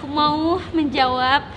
aku mau menjawab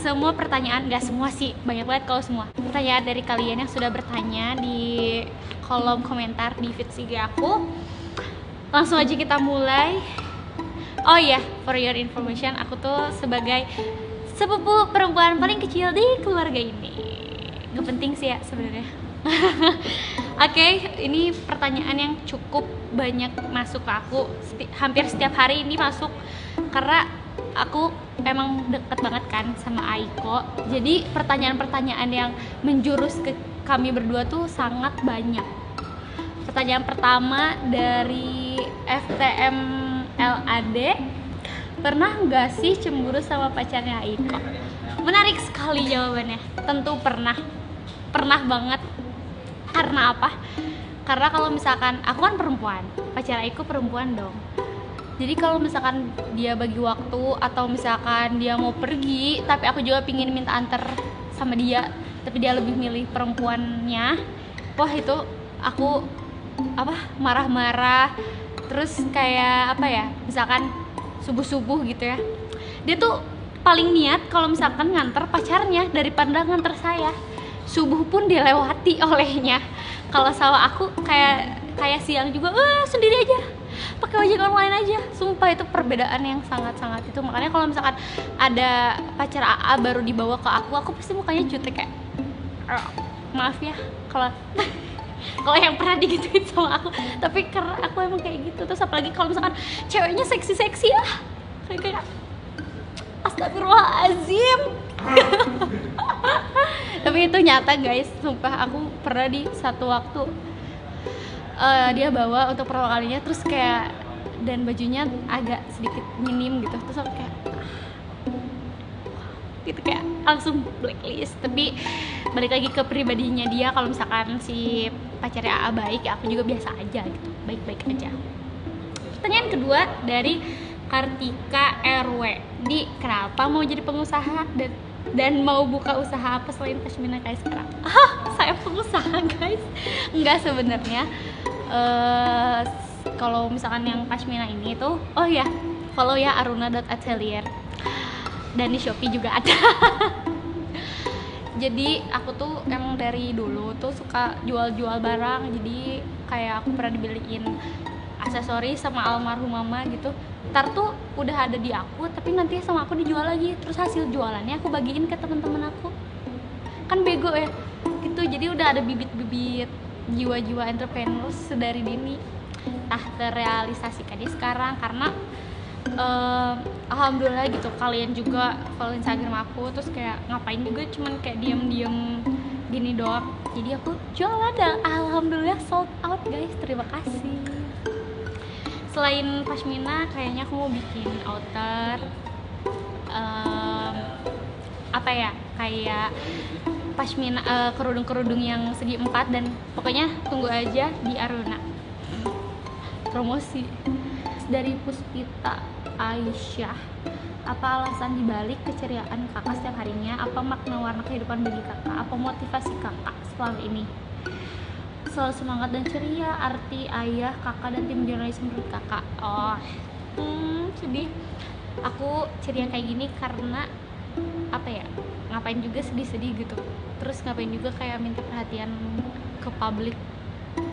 semua pertanyaan, gak semua sih, banyak banget kalau semua pertanyaan dari kalian yang sudah bertanya di kolom komentar di feed IG aku. Langsung aja kita mulai. Oh iya, for your information, aku tuh sebagai sepupu perempuan paling kecil di keluarga ini. Gak penting sih ya sebenarnya. Oke, ini pertanyaan yang cukup banyak masuk ke aku. Hampir setiap hari ini masuk karena aku emang deket banget kan sama Aiko. Jadi pertanyaan-pertanyaan yang menjurus ke kami berdua tuh sangat banyak. Pertanyaan pertama dari FTM LAD, pernah nggak sih cemburu sama pacarnya Aiko? Menarik sekali jawabannya. Tentu pernah banget. Karena apa? Karena kalau misalkan aku kan perempuan, pacar Aiko perempuan dong. Jadi kalau misalkan dia bagi waktu atau misalkan dia mau pergi, tapi aku juga pingin minta antar sama dia, tapi dia lebih milih perempuannya, wah itu aku marah-marah. Terus kayak misalkan subuh-subuh gitu ya, dia tuh paling niat kalau misalkan nganter pacarnya daripada nganter saya. Subuh pun dilewati olehnya. Kalau sama aku kayak siang juga sendiri aja, pakai ojek online aja. Sumpah itu perbedaan yang sangat-sangat itu. Makanya kalau misalkan ada pacar AA baru dibawa ke aku pasti mukanya jutek kayak maaf ya kalau kalau yang pernah digituin sama aku, tapi karena aku emang kayak gitu. Terus apalagi kalau misalkan ceweknya seksi lah, kayak astagfirullahaladzim. Tapi itu nyata guys, sumpah aku pernah di satu waktu dia bawa untuk pertama kalinya, terus kayak dan bajunya agak sedikit minim gitu, terus aku kayak gitu, kayak langsung blacklist. Tapi balik lagi ke pribadinya dia, kalau misalkan si pacarnya AA baik ya aku juga biasa aja gitu, baik-baik aja. Pertanyaan kedua dari Kartika RW, di kenapa mau jadi pengusaha dan mau buka usaha apa selain Pashmina kayak sekarang? Saya pengusaha guys. Enggak sebenarnya. Kalau misalkan yang Pashmina ini tuh, oh ya, follow ya aruna.atelier, dan di Shopee juga ada. Jadi aku tuh emang dari dulu tuh suka jual-jual barang. Jadi kayak aku pernah dibeliin aksesoris sama almarhum mama gitu. Ntar tuh udah ada di aku, tapi nanti sama aku dijual lagi. Terus hasil jualannya aku bagiin ke teman-teman aku. Kan bego ya gitu. Jadi udah ada bibit-bibit jiwa-jiwa entrepreneur sedari dini. Terrealisasikan di sekarang karena alhamdulillah gitu, kalian juga follow Instagram aku, terus kayak ngapain juga cuman kayak diem-diem gini doang. Jadi aku jualan dan alhamdulillah sold out guys, terima kasih. Selain Pashmina kayaknya aku mau bikin outer kayak Pashmina, kerudung-kerudung yang segi 4, dan pokoknya tunggu aja di Aruna. Promosi dari Puspita Aisyah, apa alasan dibalik keceriaan kakak setiap harinya? Apa makna warna kehidupan bagi kakak? Apa motivasi kakak selama ini selalu semangat dan ceria? Arti ayah kakak dan tim jurnalis menurut kakak? Sedih. Aku ceria kayak gini karena ngapain juga sedih-sedih gitu, terus ngapain juga kayak minta perhatian ke publik,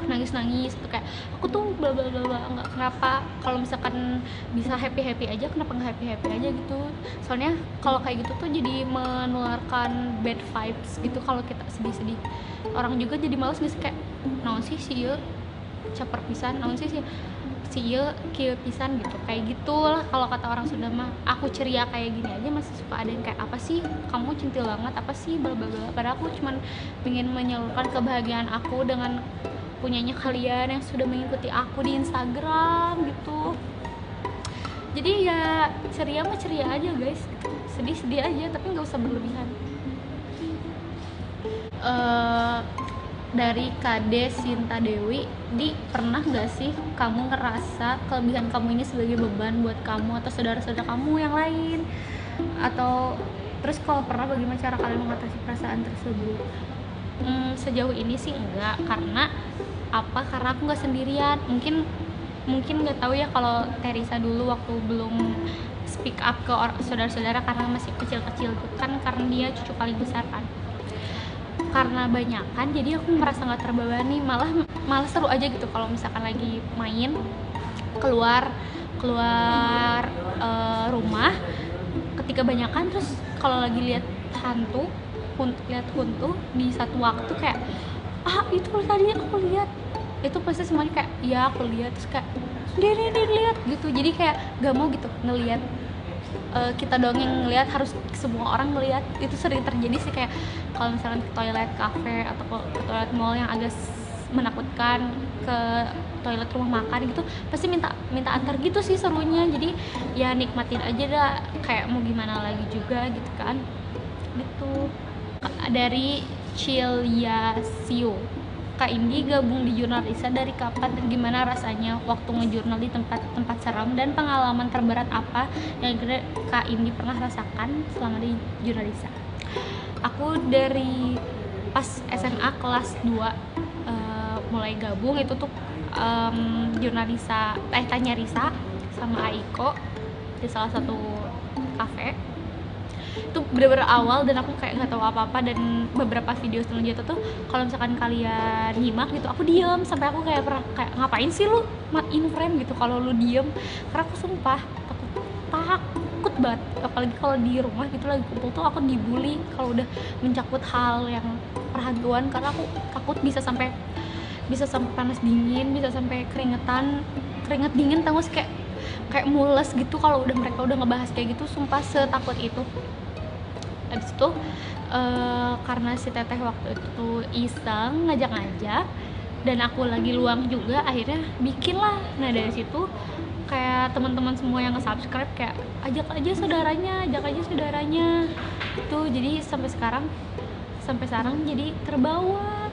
nangis-nangis tuh kayak aku tuh bla bla bla bla. Nggak, kenapa kalau misalkan bisa happy aja, kenapa nggak happy aja gitu? Soalnya kalau kayak gitu tuh jadi menularkan bad vibes gitu. Kalau kita sedih-sedih, orang juga jadi malas, misalnya kayak naon sih si ieu caper pisan, naon sih si ieu kieu pisan gitu, kayak gitulah kalau kata orang Sunda mah. Aku ceria kayak gini aja masih suka ada yang kayak apa sih kamu centil banget, apa sih bla bla bla. Padahal aku cuman pengen menyalurkan kebahagiaan aku dengan punyanya kalian yang sudah mengikuti aku di Instagram gitu. Jadi ya ceria mah ceria aja guys, sedih-sedih aja tapi nggak usah berlebihan. Dari Kade Sinta Dewi, di pernah nggak sih kamu ngerasa kelebihan kamu ini sebagai beban buat kamu atau saudara-saudara kamu yang lain? Atau terus kalau pernah, bagaimana cara kalian mengatasi perasaan tersebut? Sejauh ini sih enggak, karena aku nggak sendirian. Mungkin mungkin nggak tahu ya kalau Teresa dulu waktu belum speak up ke saudara-saudara karena masih kecil-kecil tuh kan, karena dia cucu paling besar kan, karena banyakan jadi aku merasa nggak terbebani, malah seru aja gitu kalau misalkan lagi main keluar rumah ketika banyakan, terus kalau lagi lihat hantu di satu waktu kayak itu tadi aku lihat, itu pasti semuanya kayak ya aku lihat, terus kayak dia lihat gitu, jadi kayak gak mau gitu ngelihat kita doang yang ngelihat, harus semua orang ngelihat. Itu sering terjadi sih, kayak kalau misalkan ke toilet cafe atau ke toilet mall yang agak menakutkan, ke toilet rumah makan gitu, pasti minta antar gitu sih serunya. Jadi ya nikmatin aja dah, kayak mau gimana lagi juga gitu kan. Gitu. Dari Cilyasio, Kak Indi gabung di Jurnalisa dari kapan dan gimana rasanya waktu ngejurnal di tempat seram, dan pengalaman terberat apa yang kira Kak Indi pernah rasakan selama di Jurnalisa? Aku dari pas SMA kelas 2 mulai gabung itu tuh Jurnalisa, Tanya Risa sama Aiko di salah satu kafe. Itu bener-bener awal dan aku kayak nggak tahu apa-apa, dan beberapa video selanjutnya tuh kalau misalkan kalian nyimak gitu aku diem, sampai aku kayak pernah kayak ngapain sih lu in frame gitu kalau lu diem, karena aku sumpah takut banget, apalagi kalau di rumah gitu lagi kumpul tuh aku dibully kalau udah mencakup hal yang perhantuan, karena aku takut bisa sampai panas dingin, bisa sampai keringet dingin, tahu sih kayak mules gitu kalau mereka udah ngebahas kayak gitu, sumpah setakut itu. Habis itu karena si teteh waktu itu iseng ngajak dan aku lagi luang juga, akhirnya bikin lah. Nah dari situ kayak teman-teman semua yang nge-subscribe kayak ajak aja saudaranya itu, jadi sampai sekarang jadi terbawa.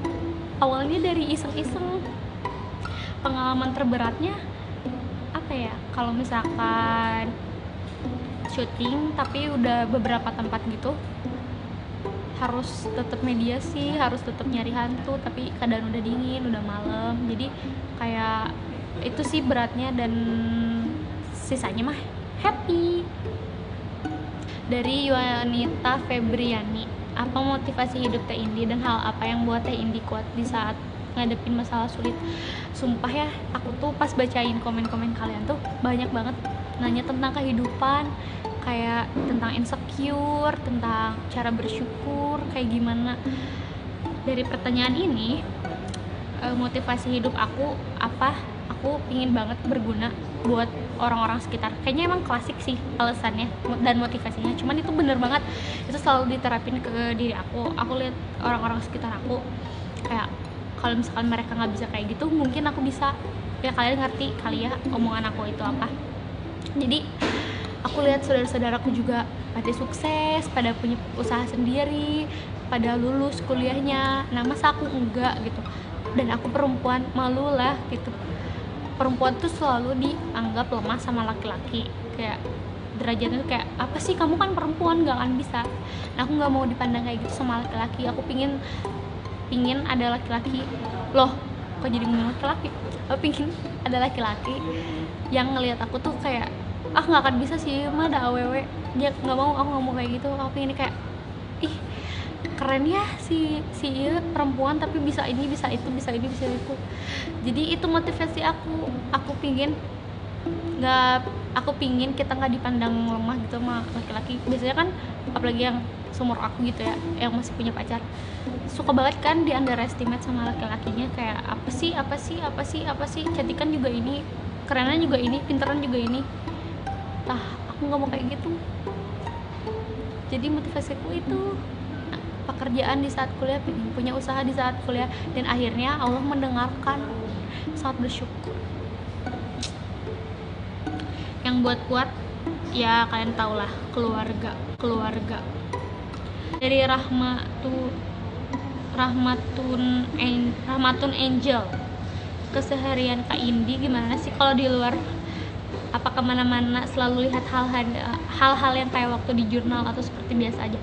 Awalnya dari iseng-iseng. Pengalaman terberatnya apa ya, kalau misalkan syuting tapi udah beberapa tempat gitu, harus tetap mediasi, harus tetap nyari hantu, tapi keadaan udah dingin, udah malam, jadi kayak itu sih beratnya, dan sisanya mah happy. Dari Yuanita Febriani, apa motivasi hidup Teh Indi dan hal apa yang buat Teh Indi kuat di saat ngadepin masalah sulit? Sumpah ya, aku tuh pas bacain komen-komen kalian tuh banyak banget nanya tentang kehidupan, kayak tentang insecure, tentang cara bersyukur kayak gimana. Dari pertanyaan ini, motivasi hidup aku apa? Aku pingin banget berguna buat orang-orang sekitar. Kayaknya emang klasik sih alasannya dan motivasinya, cuman itu bener banget, itu selalu diterapin ke diri aku. Aku lihat orang-orang sekitar aku kayak kalau misalkan mereka nggak bisa kayak gitu, mungkin aku bisa. Ya kalian ngerti kali ya omongan aku itu apa. Jadi aku lihat saudara-saudaraku juga pada sukses, pada punya usaha sendiri, pada lulus kuliahnya. Nah masa aku enggak gitu? Dan aku perempuan, malu lah gitu. Perempuan tuh selalu dianggap lemah sama laki-laki, kayak derajatnya tuh kayak apa sih, kamu kan perempuan gak akan bisa. Nah aku nggak mau dipandang kayak gitu sama laki-laki. Aku pingin ada laki-laki, loh kok jadi ngomong laki-laki, aku pingin ada laki-laki yang ngelihat aku tuh kayak nggak akan bisa sih mah, ada aww dia nggak mau, aku nggak mau kayak gitu. Aku pingin kayak ih keren ya si perempuan tapi bisa ini bisa itu bisa ini bisa itu. Jadi itu motivasi aku pingin kita nggak dipandang lemah gitu sama laki-laki. Biasanya kan apalagi yang seumur aku gitu ya, yang masih punya pacar, suka banget kan di underestimate sama laki-lakinya, kayak apa sih cantikan juga ini, kerenan juga ini, pinteran juga ini. Aku nggak mau kayak gitu. Jadi motivasiku itu pekerjaan di saat kuliah, punya usaha di saat kuliah, dan akhirnya Allah mendengarkan, sangat bersyukur. Yang buat kuat ya kalian tau lah, keluarga. Dari Rahmatun Angel, keseharian Kak Indi gimana sih kalau di luar? Apa kemana-mana selalu lihat hal-hal yang kayak waktu di jurnal atau seperti biasa aja?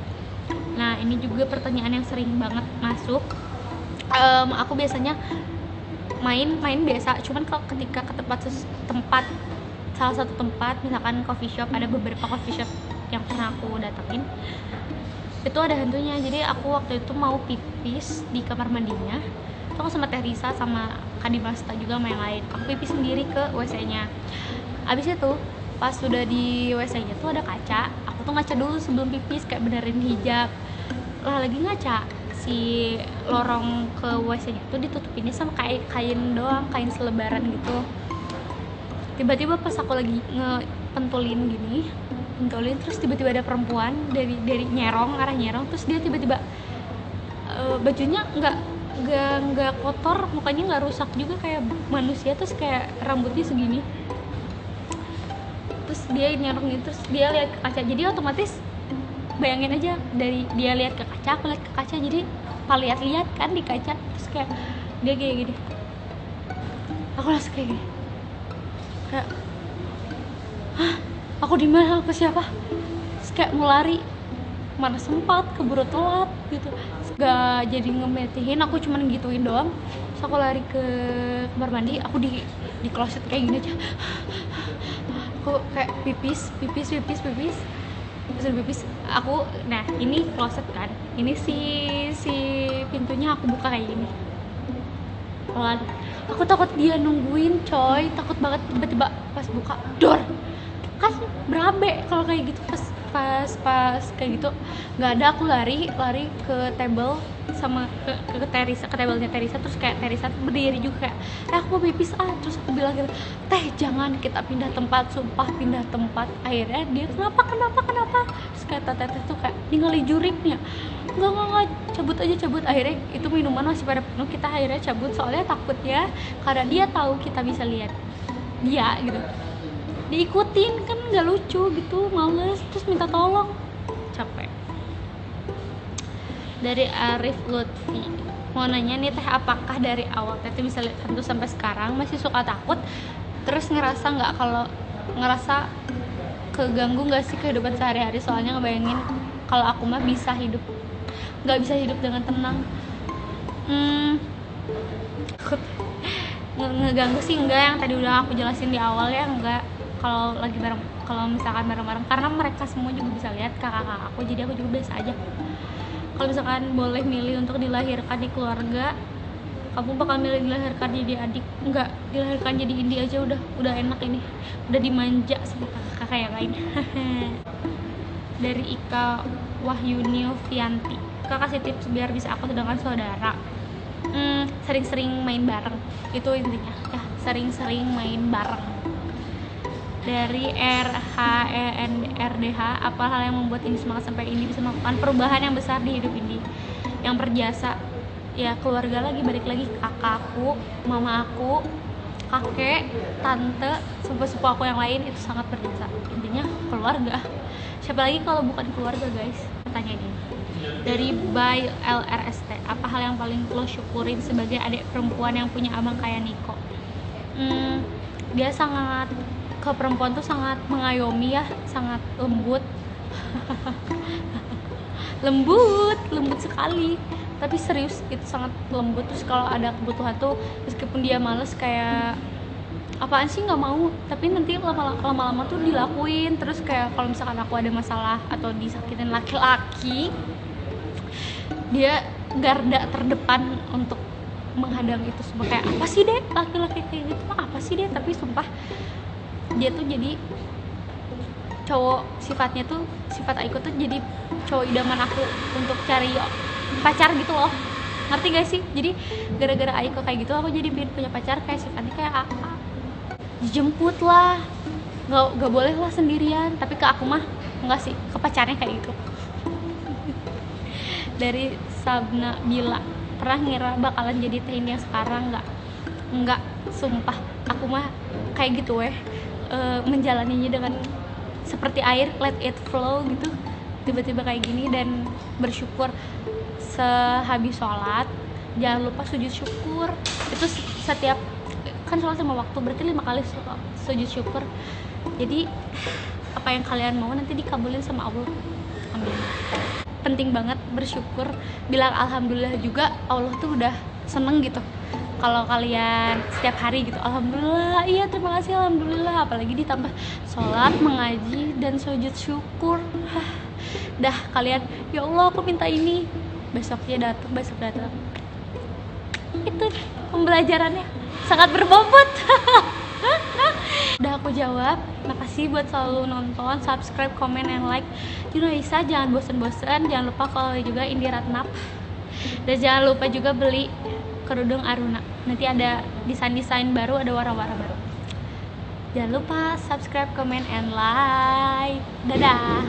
Nah ini juga pertanyaan yang sering banget masuk. Aku biasanya main biasa, cuman kalau ketika ke tempat salah satu tempat, misalkan coffee shop, ada beberapa coffee shop yang pernah aku datengin itu ada hantunya. Jadi aku waktu itu mau pipis di kamar mandinya, itu aku sama Teh Risa sama Kak Dimasta juga sama yang lain. Aku pipis sendiri ke WC-nya. Abis itu pas sudah di WC-nya tuh ada kaca, aku tuh ngaca dulu sebelum pipis, kayak benerin hijab. Lah lagi ngaca, si lorong ke WC-nya tuh ditutupinnya sama kain doang, kain selebaran gitu. Tiba-tiba pas aku lagi ngepentulin terus tiba-tiba ada perempuan dari arah nyerong, terus dia tiba-tiba bajunya nggak kotor, mukanya nggak rusak juga kayak manusia, terus kayak rambutnya segini, terus dia nyerong gitu, terus dia lihat ke kaca. Jadi otomatis bayangin aja, dari dia lihat ke kaca, aku lihat ke kaca, jadi lihat kan di kaca, terus kayak dia kayak gini, aku langsung kayak gini, kayak hah, aku di mana, aku siapa, terus kayak mau lari, mana sempat, keburu telat gitu, gak jadi ngemetiin, aku cuman gituin doang. Terus aku lari ke kamar mandi, aku di kloset kayak gini aja, aku kayak pipis aku. Nah ini kloset kan, ini si pintunya aku buka kayak gini pelan, aku takut dia nungguin coy, takut banget. Tiba-tiba pas buka door kan berabe kalau kayak gitu, pas kayak gitu nggak ada, aku lari ke table sama ke tabelnya Teresa, terus kayak Teresa berdiri juga kayak aku mau pipis terus aku bilang gitu, Teh jangan, kita pindah tempat, sumpah pindah tempat. Akhirnya dia kenapa, terus kata Teteh tuh kayak ningali juriknya, enggak cabut aja. Akhirnya itu minuman masih pada penuh, kita akhirnya cabut soalnya takut ya, karena dia tahu kita bisa lihat dia gitu, diikutin kan nggak lucu gitu, males, terus minta tolong, capek. Dari Arif Lutfi mau nanya nih Teh, apakah dari awal Teh bisa lihat hantu sampai sekarang masih suka takut, terus ngerasa keganggu nggak sih kehidupan sehari-hari? Soalnya ngebayangin kalau aku mah nggak bisa hidup dengan tenang. Ngeganggu sih enggak, yang tadi udah aku jelasin di awal ya, enggak. Kalau misalkan bareng-bareng, karena mereka semua juga bisa lihat, kakak aku, jadi aku juga biasa aja. Kalau misalkan boleh milih untuk dilahirkan di keluarga, kamu bakal milih dilahirkan jadi adik? Enggak, dilahirkan jadi Indi aja udah enak, ini udah dimanja sama kakak yang lain. Dari Ika Wahyuni Fianti, Kak kasih tips biar bisa aku sedangkan saudara. Sering-sering main bareng, itu intinya ya, sering-sering main bareng. Dari RHENRDH, apa hal yang membuat Indi semangat sampai Indi bisa melakukan perubahan yang besar di hidup Indi? Yang berjasa ya keluarga, balik lagi kakakku, mama aku, kakek, tante, sepupu aku yang lain, itu sangat berjasa. Intinya keluarga, siapa lagi kalau bukan keluarga guys, pertanyaan ini. Dari By LRST, apa hal yang paling lo syukurin sebagai adik perempuan yang punya abang kayak Niko? Dia sangat, ke perempuan tuh sangat mengayomi ya, sangat lembut. lembut sekali, tapi serius itu sangat lembut. Terus kalau ada kebutuhan tuh, meskipun dia males, kayak apaan sih nggak mau, tapi nanti lama-lama tuh dilakuin. Terus kayak kalau misalkan aku ada masalah atau disakitin laki-laki, dia garda terdepan untuk menghadang itu semua. Kayak apa sih deh laki-laki kayak gitu, apa sih deh, tapi sumpah dia tuh jadi cowok, sifat Aiko tuh jadi cowok idaman aku untuk cari pacar gitu loh, ngerti gak sih? Jadi gara-gara Aiko kayak gitu, aku jadi pengen punya pacar kayak sifatnya kayak AA, dijemput lah, nggak boleh lah sendirian. Tapi ke aku mah enggak sih, ke pacarnya kayak gitu. Dari Sabna Bila, pernah ngira bakalan jadi Teh Indi yang sekarang? Enggak, sumpah aku mah kayak gitu menjalaninya dengan seperti air, let it flow gitu. Tiba-tiba kayak gini, dan bersyukur sehabis sholat jangan lupa sujud syukur. Itu setiap kan sholat 5 waktu, berarti 5 kali sujud syukur. Jadi apa yang kalian mau nanti dikabulin sama Allah, amin. Penting banget bersyukur, bilang alhamdulillah juga, Allah tuh udah seneng gitu kalau kalian setiap hari gitu. Alhamdulillah, iya terima kasih, alhamdulillah. Apalagi ditambah sholat, mengaji, dan sujud syukur. Dah kalian, ya Allah aku minta ini, besoknya datang, besok datang. Itu pembelajarannya sangat berbobot. Udah aku jawab. Makasih buat selalu nonton, subscribe, komen, and like. Junaisa, jangan bosen-bosen. Jangan lupa follow juga Indiratnap. Dan jangan lupa juga beli kerudung Aruna. Nanti ada desain-desain baru, ada warna-warna baru. Jangan lupa subscribe, comment, and like. Dadah.